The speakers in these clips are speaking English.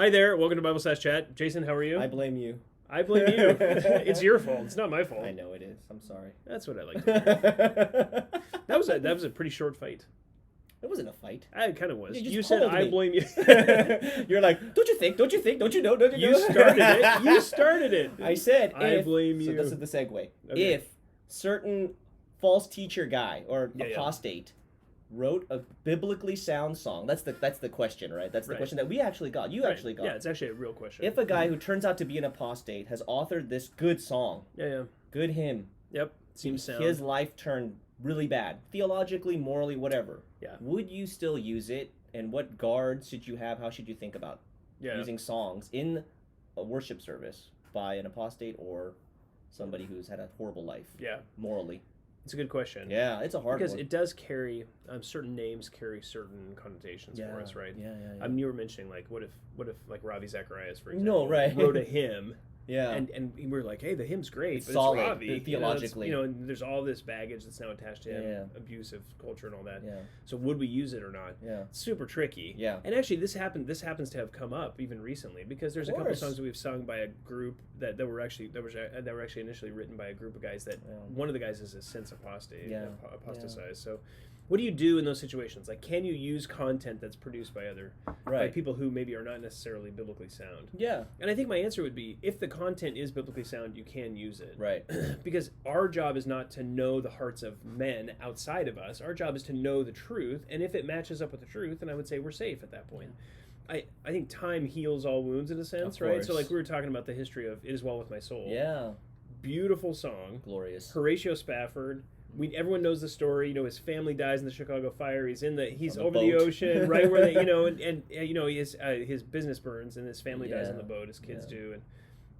Hi there, welcome to Bible Slash Chat. Jason, how are you? I blame you. I blame you. It's your fault. It's not my fault. I know it is. I'm sorry. That's what I like to hear. That was a pretty short fight. It wasn't a fight. It kind of was. You You said pummeled I me." blame you. You're like, don't you think? Don't you think? Don't you know? Don't you You know? started it. You started it. I said, I blame you. So this is the segue. Okay. If certain false teacher guy or Yeah. apostate wrote a biblically sound song, that's the question, right? That's the Right. question that we actually got. You Right. actually got. Yeah, it's actually a real question. If a guy who turns out to be an apostate has authored this good song, Yeah. good hymn, Yep. Seems sound. his life turned really bad, theologically, morally, whatever. Yeah. Would you still use it? And what guards should you have? How should you think about using songs in a worship service by an apostate or somebody who's had a horrible life? Yeah. Morally. It's a good question. Yeah, it's a hard because one. it does carry certain names carry certain connotations for us, right? Yeah. I mean, you were mentioning like what if like Ravi Zacharias, for example, No, right. wrote a hymn. Yeah. And we were like, hey, the hymn's great, It's but solid, it's Ravi. theologically. And there's all this baggage that's now attached to him, Yeah. abusive culture and all that. Yeah. So would we use it or not? Yeah. Super tricky. Yeah. And actually, this happens to have come up even recently because there's a couple course. songs that we've sung by a group that were actually initially written by a group of guys that one of the guys is a since apostatized. So. What do you do in those situations? Like, can you use content that's produced by by people who maybe are not necessarily biblically sound? Yeah. And I think my answer would be, if the content is biblically sound, you can use it. Right. Because our job is not to know the hearts of men outside of us. Our job is to know the truth, and if it matches up with the truth, then I would say we're safe at that point. I think time heals all wounds in a sense, right? So like we were talking about the history of It Is Well With My Soul. Yeah. Beautiful song. Glorious. Horatio Spafford. Everyone knows the story. His family dies in the Chicago fire. He's over the ocean, right where they, and his business burns, and his family dies on the boat. His kids do, and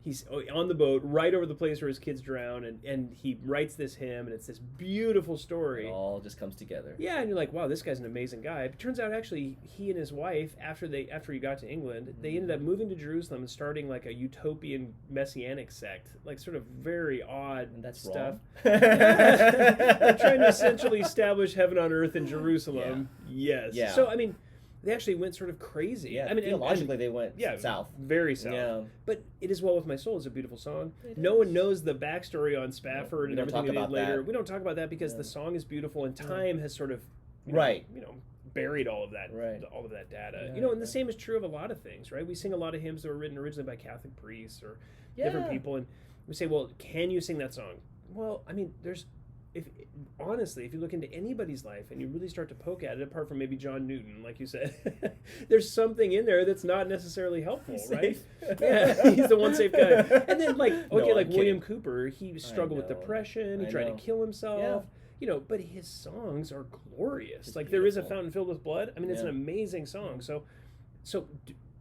he's on the boat right over the place where his kids drown, and he writes this hymn, and it's this beautiful story. It all just comes together. Yeah, and you're like, wow, this guy's an amazing guy. It turns out actually he and his wife, after he got to England, they ended up moving to Jerusalem and starting like a utopian messianic sect, like sort of very odd And that's stuff. wrong. They're trying to essentially establish heaven on earth in Jerusalem. Yeah. Yes. Yeah. So I mean, they actually went sort of crazy. Yeah. I mean, theologically, they went south. Very south. Yeah. But It Is Well With My Soul is a beautiful song. No one knows the backstory on Spafford and everything they did later. We don't talk about that because the song is beautiful, and time has sort of buried all of that data. And the same is true of a lot of things, right? We sing a lot of hymns that were written originally by Catholic priests or different people, and we say, well, can you sing that song? Well, I mean, if you look into anybody's life and you really start to poke at it, apart from maybe John Newton, like you said, there's something in there that's not necessarily helpful, right? Yeah, he's the one safe guy. And then William Cooper, he struggled with depression, he tried to kill himself. Yeah. But his songs are glorious. It's like beautiful. There Is a Fountain Filled with Blood. I mean, it's an amazing song. So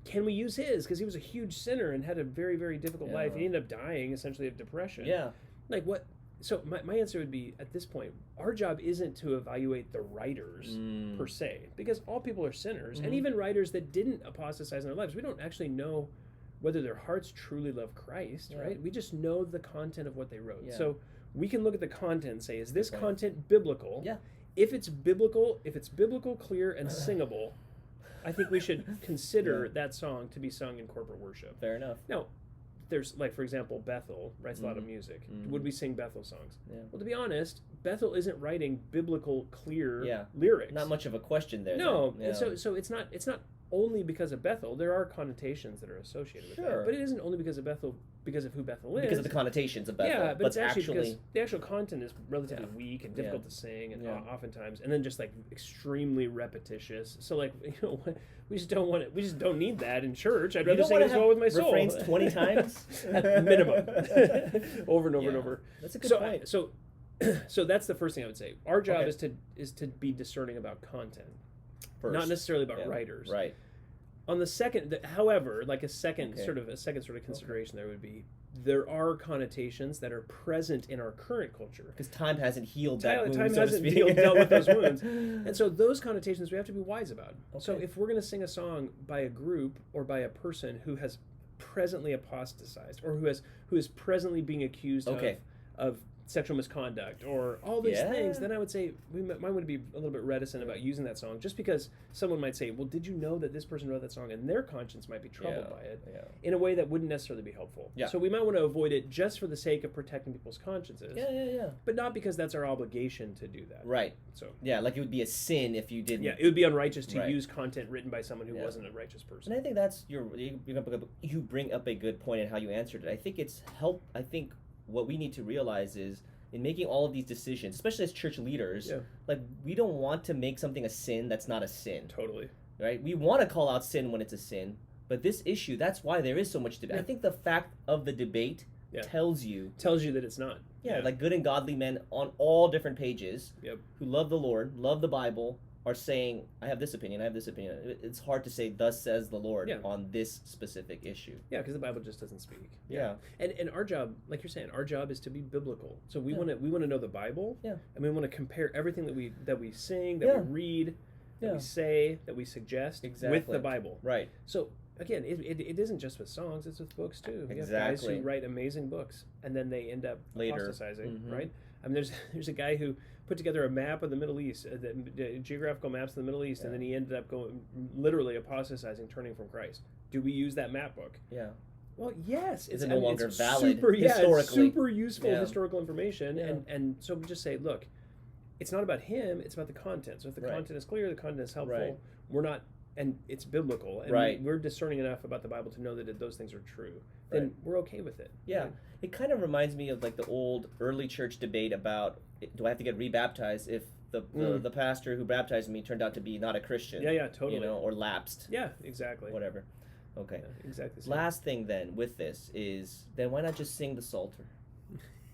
can we use his? Because he was a huge sinner and had a very, very difficult life. He ended up dying essentially of depression. Yeah. Like what? So my answer would be, at this point, our job isn't to evaluate the writers per se, because all people are sinners, and even writers that didn't apostatize in their lives, we don't actually know whether their hearts truly love Christ, right? We just know the content of what they wrote. Yeah. So we can look at the content and say, is this content biblical? Yeah. If it's biblical, clear, and singable, I think we should consider that song to be sung in corporate worship. Fair enough. Now, there's, like, for example, Bethel writes a lot of music. Would we sing Bethel songs? Yeah. Well, to be honest, Bethel isn't writing biblical, clear lyrics. Not much of a question there. No, then. Yeah. And so it's not only because of Bethel. There are connotations that are associated with that, but it isn't only because of Bethel, because of who Bethel is. Because of the connotations of Bethel. Yeah, but it's actually because the actual content is relatively weak and difficult to sing, and oftentimes, and then just like extremely repetitious. So like, we just don't want it. We just don't need that in church. I'd rather sing As Well With My Soul. Refrains 20 times at minimum, over and over and over. That's a good point. So that's the first thing I would say. Our job is to be discerning about content, not necessarily about writers. Right. On the second, however, like a second sort of consideration, there would be, there are connotations that are present in our current culture because time hasn't healed that wound. Time hasn't dealt with those wounds, and so those connotations we have to be wise about. So if we're going to sing a song by a group or by a person who has presently apostatized, or who is presently being accused of sexual misconduct or all these things, then I would say we might want to be a little bit reticent about using that song, just because someone might say, well, did you know that this person wrote that song, and their conscience might be troubled by it in a way that wouldn't necessarily be helpful. So we might want to avoid it just for the sake of protecting people's consciences. But not because that's our obligation to do that. Right. So like it would be a sin if you didn't. Yeah, it would be unrighteous to use content written by someone who wasn't a righteous person. And I think that's you bring up a good point in how you answered it. I think I think what we need to realize is, in making all of these decisions, especially as church leaders, like, we don't want to make something a sin that's not a sin. Totally. Right? We want to call out sin when it's a sin, but this issue, that's why there is so much debate. I think the fact of the debate tells you that it's not. Like good and godly men on all different pages who love the Lord, love the Bible, are saying, I have this opinion, I have this opinion. It's hard to say, thus says the Lord on this specific issue. Yeah, because the Bible just doesn't speak. And our job, like you're saying, our job is to be biblical. So we want to know the Bible. And we want to compare everything that we sing, that we read, that we say, that we suggest with the Bible. Right. So again, it isn't just with songs; it's with books too. We have guys who write amazing books, and then they end up apostatizing, right? I mean, there's a guy who put together a map of the Middle East, the geographical maps of the Middle East, and then he ended up literally apostatizing, turning from Christ. Do we use that map book? Yeah. Well, yes. It's no longer valid historically. It's super useful historical information, and so we just say, look, it's not about him; it's about the content. So if the content is clear, the content is helpful. We're not. And it's biblical, and we're discerning enough about the Bible to know that those things are true, then we're okay with it. Right? It kind of reminds me of like the old early church debate about, do I have to get rebaptized if the pastor who baptized me turned out to be not a Christian? Yeah, totally. Or lapsed. Yeah, exactly. Whatever. Okay. Yeah, exactly. Last thing then with this is, then why not just sing the Psalter?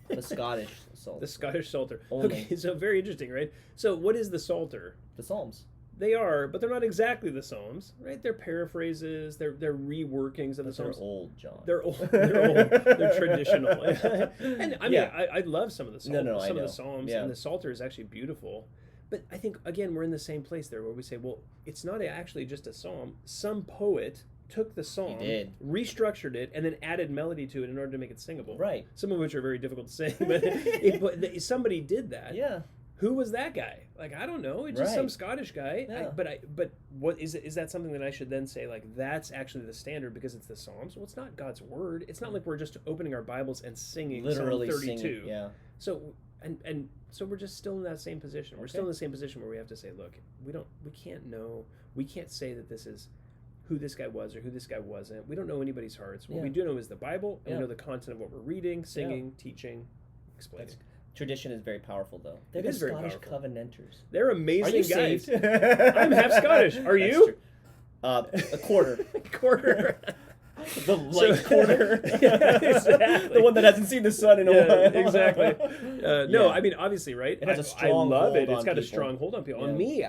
The Scottish Psalter. The Scottish Psalter. Only. Okay, so very interesting, right? So what is the Psalter? The Psalms. They are, but they're not exactly the Psalms, right? They're paraphrases, they're reworkings of the Psalms. They're old, John. They're old. They're traditional. And I mean, I love some of the Psalms. Some of the Psalms, and the Psalter is actually beautiful. But I think, again, we're in the same place there where we say, well, it's not actually just a psalm. Some poet took the psalm, restructured it, and then added melody to it in order to make it singable. Right. Some of which are very difficult to sing, but somebody did that. Yeah. Who was that guy? Like, I don't know. It's just some Scottish guy. Yeah. But what is that something that I should then say, like, that's actually the standard because it's the Psalms? Well, it's not God's word. It's not like we're just opening our Bibles and singing literally Psalm 32. Singing, yeah. So and so we're just still in that same position. We're still in the same position where we have to say, look, we can't say that this is who this guy was or who this guy wasn't. We don't know anybody's hearts. What we do know is the Bible, and we know the content of what we're reading, singing, teaching, explaining. Tradition is very powerful, though. It is very Scottish powerful. Covenanters. They're amazing guys. Saved? I'm half Scottish. Are you? A quarter. Quarter. The light quarter. Exactly. The one that hasn't seen the sun in a while. Exactly. No, I mean, obviously, right? It has a strong hold I love it. on It's got a people. strong hold on people. On me,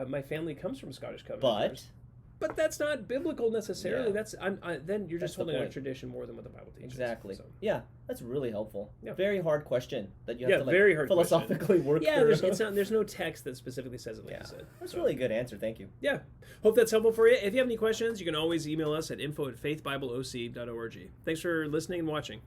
my family comes from Scottish Covenanters. But that's not biblical necessarily. That's then you're just holding on a tradition more than what the Bible teaches. Exactly. So. Yeah, that's really helpful. Yeah. Very hard question that you have to very hard philosophically work through. Yeah, there's no text that specifically says it like you said. That's a really good answer. Thank you. Yeah. Hope that's helpful for you. If you have any questions, you can always email us at info@faithbibleoc.org. Thanks for listening and watching.